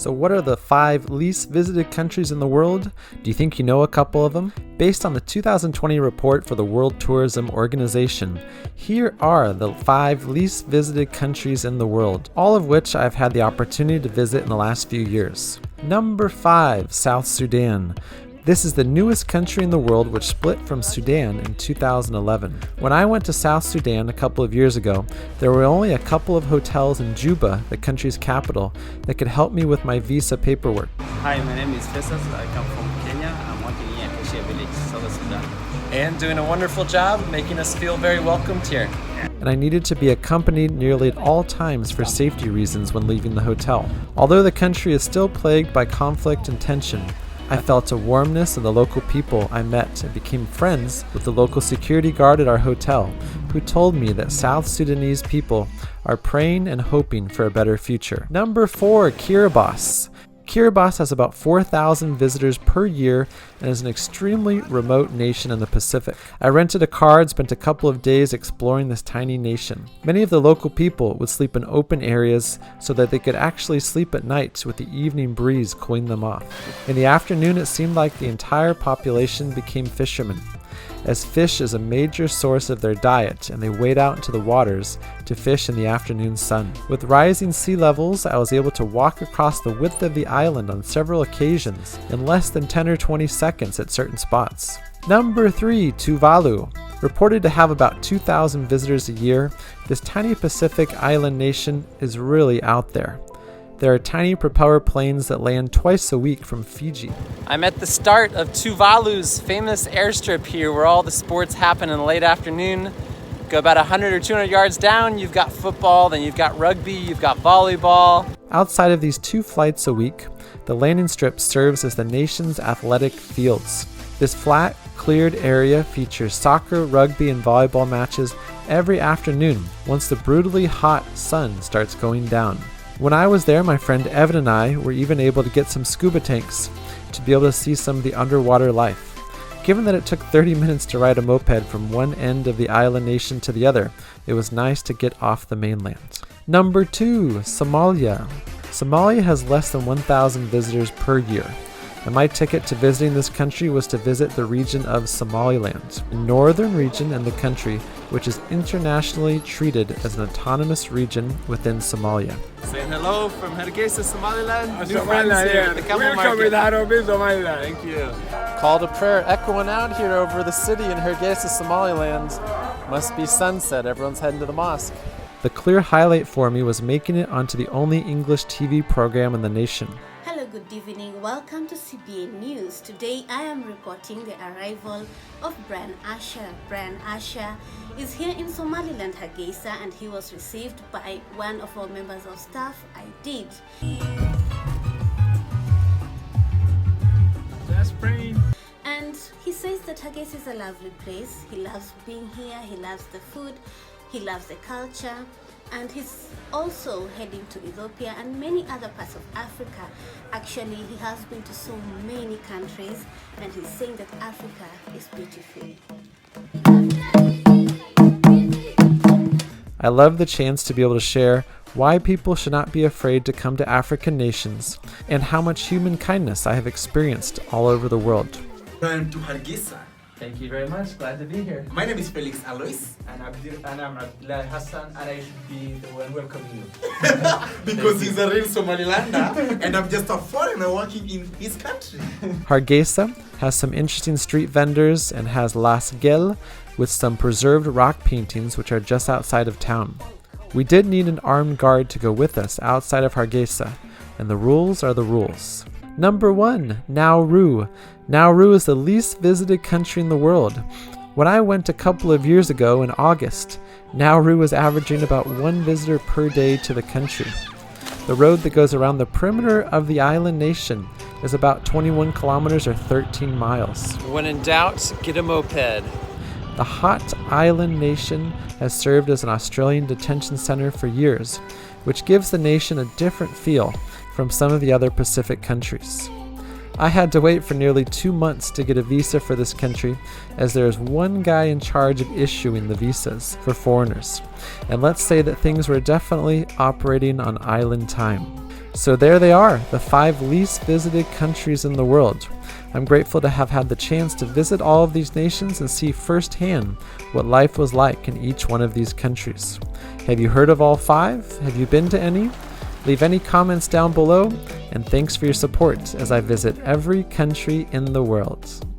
So what are the 5 least visited countries in the world? Do you think you know a couple of them? Based on the 2020 report for the World Tourism Organization, here are the 5 least visited countries in the world, all of which I've had the opportunity to visit in the last few years. Number 5, South Sudan. This is the newest country in the world, which split from Sudan in 2011. When I went to South Sudan a couple of years ago, there were only a couple of hotels in Juba, the country's capital, that could help me with my visa paperwork. Hi, my name is Fesas. I come from Kenya. I'm working here at Keshia Village, South Sudan. And doing a wonderful job, making us feel very welcomed here. And I needed to be accompanied nearly at all times for safety reasons when leaving the hotel. Although the country is still plagued by conflict and tension, I felt a warmness in the local people I met and became friends with the local security guard at our hotel, who told me that South Sudanese people are praying and hoping for a better future. Number 4, Kiribati. Kiribati has about 4,000 visitors per year and is an extremely remote nation in the Pacific. I rented a car and spent a couple of days exploring this tiny nation. Many of the local people would sleep in open areas so that they could actually sleep at night with the evening breeze cooling them off. In the afternoon, it seemed like the entire population became fishermen, as fish is a major source of their diet and they wade out into the waters to fish in the afternoon sun. With rising sea levels, I was able to walk across the width of the island on several occasions in less than 10 or 20 seconds at certain spots. Number 3, Tuvalu. Reported to have about 2,000 visitors a year, this tiny Pacific island nation is really out there. There are tiny propeller planes that land twice a week from Fiji. I'm at the start of Tuvalu's famous airstrip here, where all the sports happen in the late afternoon. Go about 100 or 200 yards down, you've got football, then you've got rugby, you've got volleyball. Outside of these 2 flights a week, the landing strip serves as the nation's athletic fields. This flat, cleared area features soccer, rugby, and volleyball matches every afternoon once the brutally hot sun starts going down. When I was there, my friend Evan and I were even able to get some scuba tanks to be able to see some of the underwater life. Given that it took 30 minutes to ride a moped from one end of the island nation to the other, it was nice to get off the mainland. Number 2, Somalia. Somalia has less than 1,000 visitors per year, and my ticket to visiting this country was to visit the region of Somaliland, a northern region in the country which is internationally treated as an autonomous region within Somalia. Saying hello from Hargeisa, Somaliland. New friends here at the Camel Market. Somaliland. Thank you. Call to prayer echoing out here over the city in Hargeisa, Somaliland. Must be sunset, everyone's heading to the mosque. The clear highlight for me was making it onto the only English TV program in the nation. Hello, good evening. Welcome to CBA News. Today I am reporting the arrival of Brian Asher. Brian Asher is here in Somaliland, Hargeisa, and he was received by one of our members of staff. I did. Just praying. And he says that Hargeisa is a lovely place. He loves being here. He loves the food. He loves the culture. And he's also heading to Ethiopia and many other parts of Africa. Actually, he has been to so many countries, and he's saying that Africa is beautiful. I love the chance to be able to share why people should not be afraid to come to African nations and how much human kindness I have experienced all over the world. Welcome to Hargeisa. Thank you very much. Glad to be here. My name is Felix Alois. And I'm Abdullah Hassan, and I should be the one welcoming you. Because he's a real Somalilander and I'm just a foreigner working in his country. Hargeisa has some interesting street vendors and has Las Gel with some preserved rock paintings which are just outside of town. We did need an armed guard to go with us outside of Hargeisa, and the rules are the rules. Number 1, Nauru. Nauru is the least visited country in the world. When I went a couple of years ago in August, Nauru was averaging about 1 visitor per day to the country. The road that goes around the perimeter of the island nation is about 21 kilometers or 13 miles. When in doubt, get a moped. The hot island nation has served as an Australian detention center for years, which gives the nation a different feel from some of the other Pacific countries. I had to wait for nearly 2 months to get a visa for this country, as there is one guy in charge of issuing the visas for foreigners. And let's say that things were definitely operating on island time. So there they are, the 5 least visited countries in the world. I'm grateful to have had the chance to visit all of these nations and see firsthand what life was like in each one of these countries. Have you heard of all 5? Have you been to any? Leave any comments down below, and thanks for your support as I visit every country in the world.